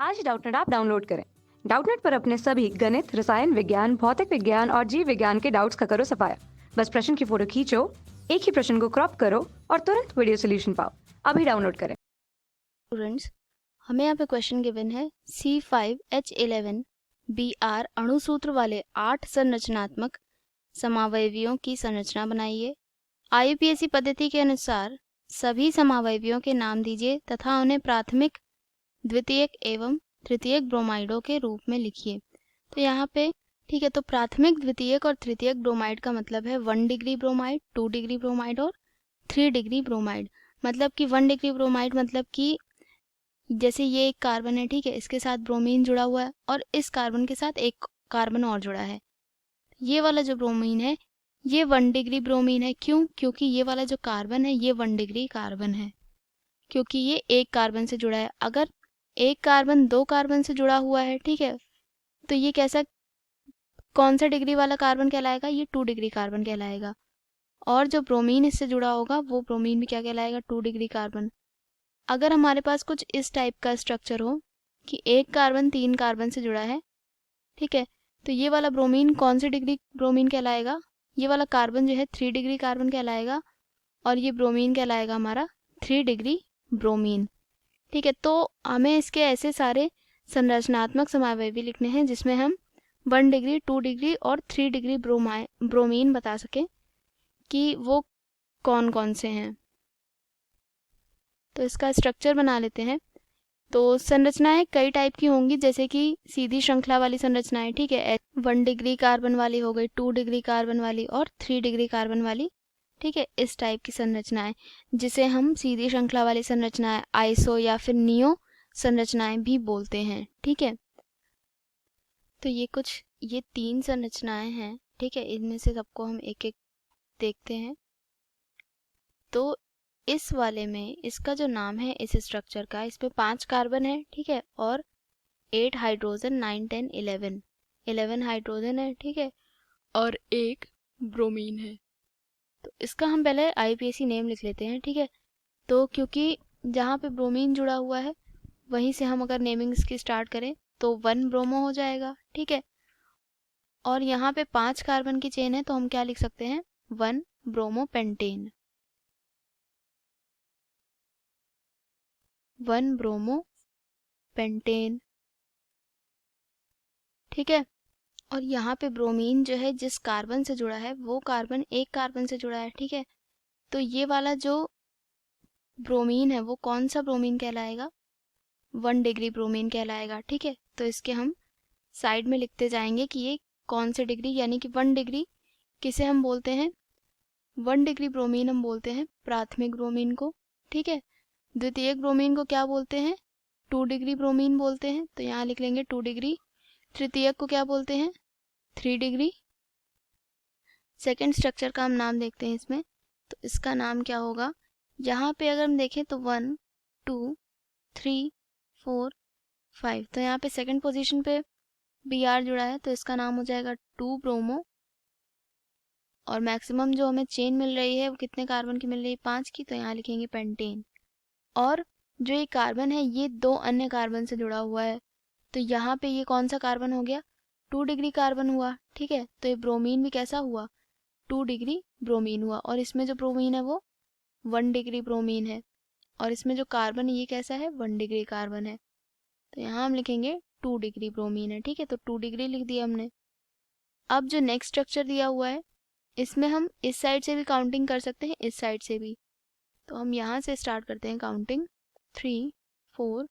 आज Doubtnut app download करें। Doubtnut पर अपने सभी गणित, रसायन विज्ञान, भौतिक विज्ञान और जीव विज्ञान के डाउट्स का करो सफाया। बस प्रश्न की फोटो खींचो, एक ही प्रश्न को क्रॉप करो और तुरंत वीडियो सोल्यूशन पाओ। अभी डाउनलोड करें। स्टूडेंट्स, हमें यहाँ पे क्वेश्चन गिवन है C5H11Br अणुसूत्र वाले 8 संरचनात्मक समावयवियों की संरचना बनाइए। IUPAC पद्धति के अनुसार सभी समावयवियों के नाम दीजिए तथा उन्हें प्राथमिक, द्वितीयक एवं तृतीयक ब्रोमाइडों के रूप में लिखिए। तो यहाँ पे ठीक है, तो प्राथमिक, द्वितीयक और तृतीयक ब्रोमाइड का मतलब है 1 डिग्री ब्रोमाइड, 2 डिग्री ब्रोमाइड और 3 डिग्री ब्रोमाइड। मतलब कि 1 डिग्री ब्रोमाइड मतलब कि जैसे ये एक कार्बन है, ठीक है, इसके साथ ब्रोमीन जुड़ा हुआ है और इस कार्बन के साथ एक कार्बन और जुड़ा है। ये वाला जो ब्रोमीन है ये 1 डिग्री ब्रोमीन है। क्यों? क्योंकि ये वाला जो कार्बन है ये 1 डिग्री कार्बन है, क्योंकि ये एक कार्बन से जुड़ा है। अगर एक कार्बन 2 कार्बन से जुड़ा हुआ है, ठीक है, तो ये कैसा, कौन सा डिग्री वाला कार्बन कहलाएगा? ये 2 डिग्री कार्बन कहलाएगा। और जो ब्रोमीन इससे जुड़ा होगा वो ब्रोमीन भी क्या कहलाएगा? 2 डिग्री कार्बन। अगर हमारे पास कुछ इस टाइप का स्ट्रक्चर हो कि एक कार्बन 3 कार्बन से जुड़ा है, ठीक है, तो ये वाला ब्रोमीन कौन सी डिग्री ब्रोमीन कहलाएगा? ये वाला कार्बन जो है 3 डिग्री कार्बन कहलाएगा और ये ब्रोमीन कहलाएगा हमारा 3 डिग्री ब्रोमीन। ठीक है, तो हमें इसके ऐसे सारे संरचनात्मक समावयवी लिखने हैं जिसमें हम 1 डिग्री, 2 डिग्री और 3 डिग्री ब्रोमीन बता सकें कि वो कौन कौन से हैं। तो इसका स्ट्रक्चर बना लेते हैं। तो संरचनाएं कई टाइप की होंगी, जैसे कि सीधी श्रृंखला वाली संरचनाएं, ठीक है, 1 डिग्री कार्बन वाली हो गई, 2 डिग्री कार्बन वाली और 3 डिग्री कार्बन वाली, ठीक है, इस टाइप की संरचनाएं जिसे हम सीधी श्रृंखला वाली संरचनाएं, आइसो या फिर नियो संरचनाएं भी बोलते हैं। ठीक है, तो ये 3 संरचनाएं हैं, ठीक है, इनमें से सबको हम एक एक देखते हैं। तो इस वाले में इसका जो नाम है इस स्ट्रक्चर का, इस पे 5 कार्बन है, ठीक है, और 8 हाइड्रोजन, 9, 10, 11 हाइड्रोजन है, ठीक है, और एक ब्रोमीन है। तो इसका हम पहले IUPAC नेम लिख लेते हैं, ठीक है। तो क्योंकि जहाँ पे ब्रोमीन जुड़ा हुआ है वहीं से हम अगर नेमिंग इसकी स्टार्ट करें तो 1 ब्रोमो हो जाएगा, ठीक है, और यहाँ पे 5 कार्बन की चेन है तो हम क्या लिख सकते हैं? 1 ब्रोमो पेंटेन, 1 ब्रोमो पेंटेन, ठीक है। और यहाँ पे ब्रोमीन जो है जिस कार्बन से जुड़ा है वो कार्बन एक कार्बन से जुड़ा है, ठीक है, तो ये वाला जो ब्रोमीन है वो कौन सा ब्रोमीन कहलाएगा? 1 डिग्री ब्रोमीन कहलाएगा, ठीक है। तो इसके हम साइड में लिखते जाएंगे कि ये कौन से डिग्री, यानी कि 1 डिग्री किसे हम बोलते हैं? 1 डिग्री ब्रोमीन हम बोलते हैं प्राथमिक ब्रोमीन को, ठीक है। द्वितीयक ब्रोमीन को क्या बोलते हैं? 2 डिग्री ब्रोमीन बोलते हैं, तो यहाँ लिख लेंगे 2 डिग्री। तृतीयक को क्या बोलते हैं? 3 डिग्री। सेकेंड स्ट्रक्चर का हम नाम देखते हैं इसमें, तो इसका नाम क्या होगा? यहाँ पे अगर हम देखें तो 1, 2, 3, 4, 5, तो यहाँ पे सेकेंड पोजीशन पे Br जुड़ा है तो इसका नाम हो जाएगा 2 ब्रोमो। और मैक्सिमम जो हमें चेन मिल रही है वो कितने कार्बन की मिल रही है? 5 की, तो यहाँ लिखेंगे पेंटेन। और जो ये कार्बन है ये 2 अन्य कार्बन से जुड़ा हुआ है, तो यहाँ पे ये कौन सा कार्बन हो गया? 2 डिग्री कार्बन हुआ, ठीक है। तो ये ब्रोमीन भी कैसा हुआ? 2 डिग्री ब्रोमीन हुआ। और इसमें जो ब्रोमीन है वो 1 डिग्री ब्रोमीन है, और इसमें जो कार्बन है ये कैसा है? 1 डिग्री कार्बन है, तो यहाँ हम लिखेंगे 2 डिग्री ब्रोमीन है, ठीक है। तो 2 डिग्री लिख दिया हमने। अब जो नेक्स्ट स्ट्रक्चर दिया हुआ है इसमें हम इस साइड से भी काउंटिंग कर सकते हैं, इस साइड से भी, तो हम यहाँ से स्टार्ट करते हैं काउंटिंग 3, 4,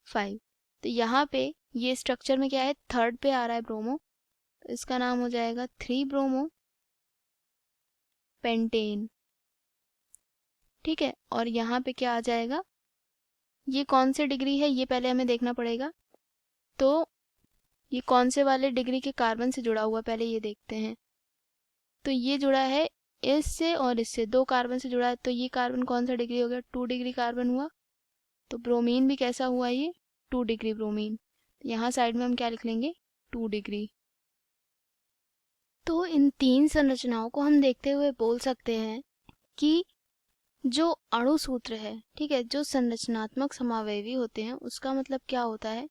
5। तो यहाँ पे ये स्ट्रक्चर में क्या है? थर्ड पे आ रहा है ब्रोमो, तो इसका नाम हो जाएगा 3 ब्रोमो पेंटेन, ठीक है। और यहाँ पे क्या आ जाएगा? ये कौन से डिग्री है ये पहले हमें देखना पड़ेगा, तो ये कौन से वाले डिग्री के कार्बन से जुड़ा हुआ पहले ये देखते हैं। तो ये जुड़ा है इससे और इससे, 2 कार्बन से जुड़ा है, तो ये कार्बन कौन सा डिग्री हो गया? 2 डिग्री कार्बन हुआ। तो ब्रोमीन भी कैसा हुआ? ये 2 डिग्री ब्रोमीन। यहाँ साइड में हम क्या लिख लेंगे? 2 डिग्री। तो इन 3 संरचनाओं को हम देखते हुए बोल सकते हैं कि जो अणु सूत्र है, ठीक है, जो संरचनात्मक समावयवी होते हैं उसका मतलब क्या होता है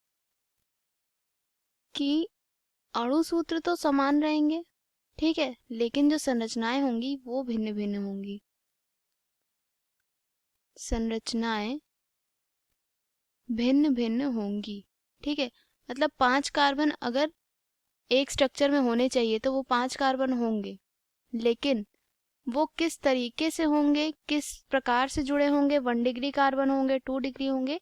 कि अणु सूत्र तो समान रहेंगे, ठीक है, लेकिन जो संरचनाएं होंगी वो भिन्न भिन्न होंगी। संरचनाएं भिन्न भिन्न होंगी, ठीक है। मतलब 5 कार्बन अगर एक स्ट्रक्चर में होने चाहिए तो वो 5 कार्बन होंगे, लेकिन वो किस तरीके से होंगे, किस प्रकार से जुड़े होंगे, 1 डिग्री कार्बन होंगे, 2 डिग्री होंगे,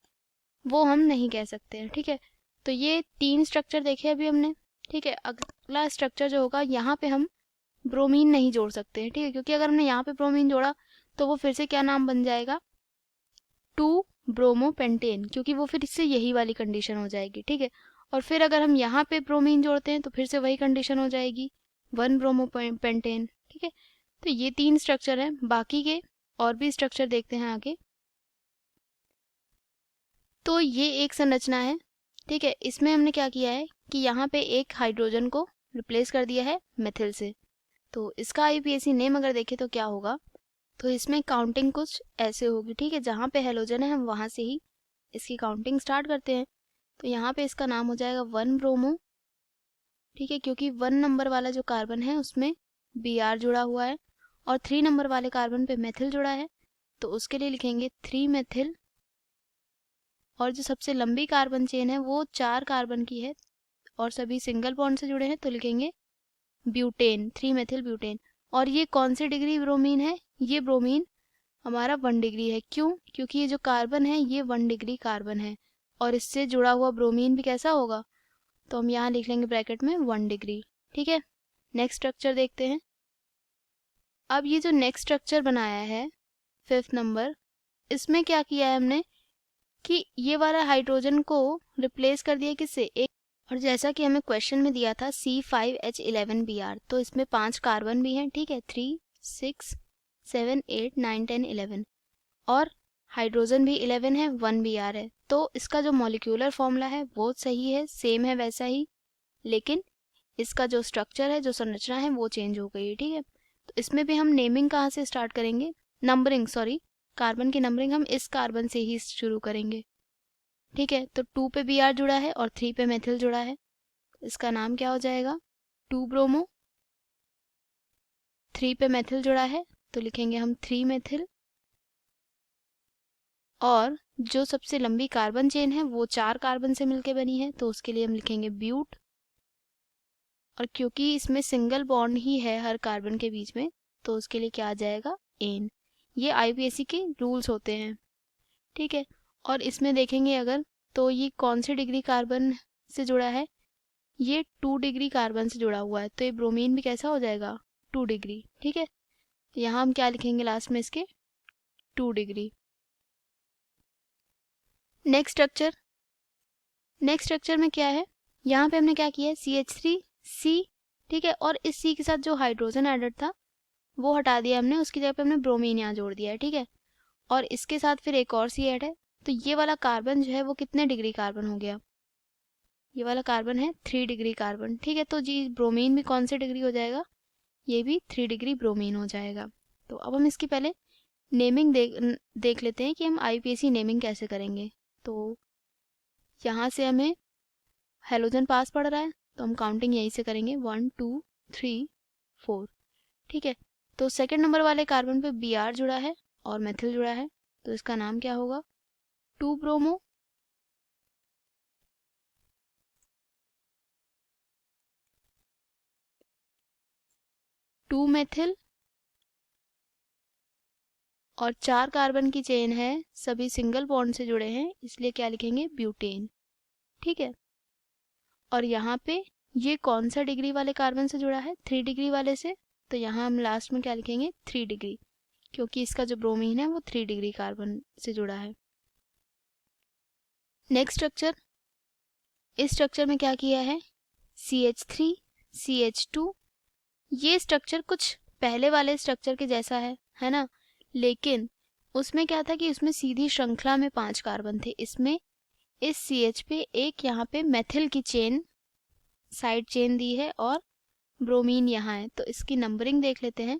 वो हम नहीं कह सकते हैं, ठीक है। तो ये 3 स्ट्रक्चर देखे अभी हमने, ठीक है। अगला स्ट्रक्चर जो होगा, यहाँ पे हम ब्रोमीन नहीं जोड़ सकते हैं, ठीक है, क्योंकि अगर हमने यहाँ पे ब्रोमीन जोड़ा तो वो फिर से क्या नाम बन जाएगा, 2 ब्रोमोपेंटेन, क्योंकि वो फिर इससे यही वाली कंडीशन हो जाएगी, ठीक है। और फिर अगर हम यहाँ पे ब्रोमीन जोड़ते हैं तो फिर से वही कंडीशन हो जाएगी, 1 ब्रोमोपेंटेन, ठीक है। तो ये 3 स्ट्रक्चर हैं, बाकी के और भी स्ट्रक्चर देखते हैं आगे। तो ये एक संरचना है, ठीक है। इसमें हमने क्या किया है कि यहाँ पे एक हाइड्रोजन को रिप्लेस कर दिया है मेथिल से। तो इसका आईयूपीएसी नेम अगर देखें तो क्या होगा, तो इसमें काउंटिंग कुछ ऐसे होगी, ठीक है। जहाँ पे हेलोजन है हम वहाँ से ही इसकी काउंटिंग स्टार्ट करते हैं। तो यहाँ पे इसका नाम हो जाएगा 1 ब्रोमो, ठीक है, क्योंकि 1 नंबर वाला जो कार्बन है उसमें Br जुड़ा हुआ है और 3 नंबर वाले कार्बन पे मेथिल जुड़ा है, तो उसके लिए लिखेंगे 3 मेथिल। और जो सबसे लंबी कार्बन चेन है वो 4 कार्बन की है और सभी सिंगल बॉन्ड से जुड़े हैं, तो लिखेंगे ब्यूटेन, 3 मेथिल ब्यूटेन। और ये कौन सी डिग्री ब्रोमीन है, ये ब्रोमीन हमारा 1 डिग्री है। क्यों? क्योंकि ये जो कार्बन है ये 1 डिग्री कार्बन है और इससे जुड़ा हुआ ब्रोमीन भी कैसा होगा, तो हम यहाँ लिख लेंगे ब्रैकेट में 1 डिग्री, ठीक है। नेक्स्ट स्ट्रक्चर देखते हैं। अब ये जो नेक्स्ट स्ट्रक्चर बनाया है 5th नंबर, इसमें क्या किया है हमने कि ये वाला हाइड्रोजन को रिप्लेस कर दिया किससे, एक, और जैसा कि हमें क्वेश्चन में दिया था C5H11Br, तो इसमें 5 कार्बन भी हैं, ठीक है, 3, 6, 7, 8, 9, 10, 11, और हाइड्रोजन भी 11 है, 1 Br है। तो इसका जो मॉलिक्यूलर फॉर्मूला है वो सही है, सेम है वैसा ही, लेकिन इसका जो स्ट्रक्चर है, जो संरचना है वो चेंज हो गई है, ठीक है। तो इसमें भी हम नेमिंग कहाँ से स्टार्ट करेंगे, नंबरिंग, सॉरी, कार्बन की नंबरिंग हम इस कार्बन से ही शुरू करेंगे, ठीक है। तो 2 पे Br जुड़ा है और 3 पे मेथिल जुड़ा है, इसका नाम क्या हो जाएगा, 2 ब्रोमो। 3 पे मेथिल जुड़ा है तो लिखेंगे हम 3 मेथिल। और जो सबसे लंबी कार्बन चेन है वो 4 कार्बन से मिलकर बनी है, तो उसके लिए हम लिखेंगे ब्यूट। और क्योंकि इसमें सिंगल बॉन्ड ही है हर कार्बन के बीच में, तो उसके लिए क्या आ जाएगा, एन। ये आईयूपीएसी के रूल्स होते हैं, ठीक है। और इसमें देखेंगे अगर, तो ये कौन सी डिग्री कार्बन से जुड़ा है, ये 2 डिग्री कार्बन से जुड़ा हुआ है, तो ये ब्रोमीन भी कैसा हो जाएगा, 2 डिग्री, ठीक है। यहाँ हम क्या लिखेंगे लास्ट में इसके, 2 डिग्री। नेक्स्ट स्ट्रक्चर में क्या है, यहाँ पे हमने क्या किया है, CH3C, ठीक है, और इस C के साथ जो हाइड्रोजन एडेड था वो हटा दिया हमने, उसकी जगह पे हमने ब्रोमीन यहाँ जोड़ दिया है, ठीक है। और इसके साथ फिर एक और C ऐड है, तो ये वाला कार्बन जो है वो कितने डिग्री कार्बन हो गया, ये वाला कार्बन है 3 डिग्री कार्बन, ठीक है। तो जी ब्रोमीन भी कौन से डिग्री हो जाएगा, ये भी 3 डिग्री ब्रोमीन हो जाएगा। तो अब हम इसकी पहले नेमिंग देख लेते हैं कि हम आईयूपीएसी नेमिंग कैसे करेंगे। तो यहाँ से हमें हेलोजन पास पड़ रहा है तो हम काउंटिंग यहीं से करेंगे, 1, 2, 3, 4, ठीक है। तो सेकंड नंबर वाले कार्बन पे Br जुड़ा है और मेथिल जुड़ा है, तो इसका नाम क्या होगा, 2 ब्रोमो। टू मेथिल और 4 कार्बन की चेन है, सभी सिंगल बॉन्ड से जुड़े हैं, इसलिए क्या लिखेंगे, ब्यूटेन, ठीक है। और यहाँ पे ये कौन सा डिग्री वाले कार्बन से जुड़ा है, 3 डिग्री वाले से, तो यहाँ हम लास्ट में क्या लिखेंगे, 3 डिग्री, क्योंकि इसका जो ब्रोमीन है वो 3 डिग्री कार्बन से जुड़ा है। नेक्स्ट स्ट्रक्चर, इस स्ट्रक्चर में क्या किया है, CH3, CH2, ये स्ट्रक्चर कुछ पहले वाले स्ट्रक्चर के जैसा है ना, लेकिन उसमें क्या था कि उसमें सीधी श्रृंखला में 5 कार्बन थे, इसमें इस CH पे एक यहाँ पे मेथिल की चेन, साइड चेन दी है और ब्रोमीन यहाँ है, तो इसकी नंबरिंग देख लेते हैं,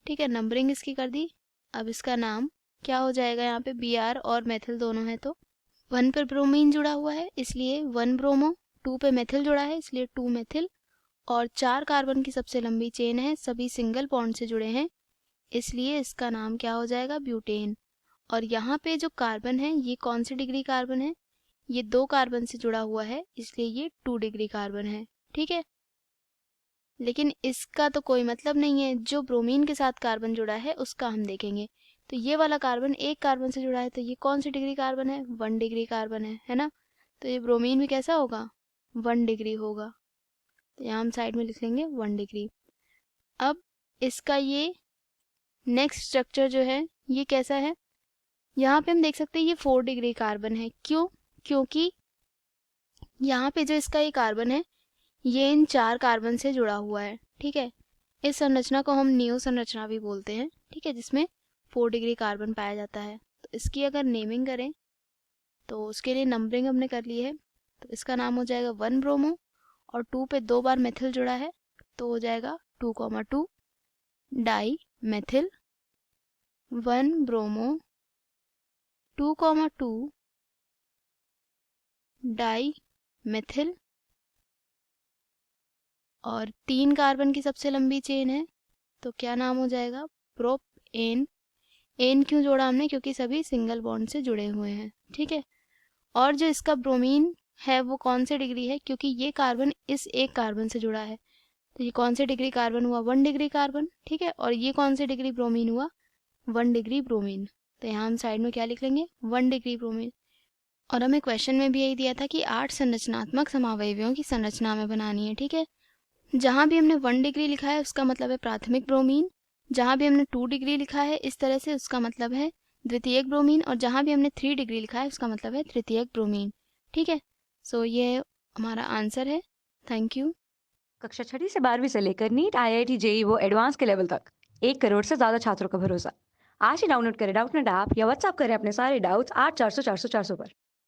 ठीक है। नंबरिंग इसकी कर दी, अब इसका नाम क्या हो जाएगा, यहाँ पे Br और मेथिल दोनों है, तो 1 पर ब्रोमीन जुड़ा हुआ है इसलिए 1 ब्रोमो, 2 पे मेथिल जुड़ा है इसलिए 2 मेथिल, और 4 कार्बन की सबसे लंबी चेन है, सभी सिंगल बॉन्ड से जुड़े हैं, इसलिए इसका नाम क्या हो जाएगा, ब्यूटेन। और यहाँ पे जो कार्बन है ये कौन सी डिग्री कार्बन है, ये 2 कार्बन से जुड़ा हुआ है इसलिए ये 2 डिग्री कार्बन है। ठीक है, लेकिन इसका तो कोई मतलब नहीं है, जो ब्रोमीन के साथ कार्बन जुड़ा है उसका हम देखेंगे। तो ये वाला कार्बन एक कार्बन से जुड़ा है तो ये कौन सी डिग्री कार्बन है, 1 डिग्री कार्बन है ना। तो ये ब्रोमीन भी कैसा होगा, 1 डिग्री होगा। तो यहाँ हम साइड में लिख लेंगे 1 डिग्री। अब इसका ये नेक्स्ट स्ट्रक्चर जो है ये कैसा है, यहाँ पे हम देख सकते हैं ये 4 डिग्री कार्बन है। क्यों, क्योंकि यहाँ पे जो इसका ये कार्बन है ये इन 4 कार्बन से जुड़ा हुआ है। ठीक है, इस संरचना को हम नियो संरचना भी बोलते हैं। ठीक है, जिसमें 4 डिग्री कार्बन पाया जाता है। तो इसकी अगर नेमिंग करें तो उसके लिए नंबरिंग हमने कर ली है, तो इसका नाम हो जाएगा 1 ब्रोमो, और 2 पे 2 बार मेथिल जुड़ा है तो हो जाएगा 2,2 di methyl, 1 bromo 2,2 di methyl, और 3 कार्बन की सबसे लंबी चेन है तो क्या नाम हो जाएगा, प्रोपेन। एन क्यों जोड़ा हमने, क्योंकि सभी सिंगल बॉन्ड से जुड़े हुए हैं। ठीक है, और जो इसका ब्रोमीन है वो कौन से डिग्री है, क्योंकि ये कार्बन इस एक कार्बन से जुड़ा है तो ये कौन से डिग्री कार्बन हुआ, 1 डिग्री कार्बन। ठीक है, और ये कौन से डिग्री ब्रोमीन हुआ, 1 डिग्री ब्रोमीन। तो यहाँ हम साइड में क्या लिख लेंगे, 1 डिग्री ब्रोमीन। और हमें क्वेश्चन में भी यही दिया था कि 8 संरचनात्मक समावयवियों की संरचना में बनानी है। ठीक है, जहाँ भी हमने 1 डिग्री लिखा है उसका मतलब है प्राथमिक ब्रोमीन, जहाँ भी हमने 2 डिग्री लिखा है इस तरह से उसका मतलब है द्वितीयक ब्रोमीन, और जहाँ भी हमने 3 डिग्री लिखा है उसका मतलब है तृतीयक ब्रोमीन। ठीक है, सो ये हमारा आंसर है। Thank you. कक्षा 6ठी से 12वीं से लेकर नीट, IIT, JEE वो एडवांस के लेवल तक 1 करोड़ से ज़्यादा छात्रों का भरोसा। आज ही डाउनलोड करें डाउटनेट ऐप या व्हाट्सएप करें अपने सारे डाउट्स 8400 400 400 पर।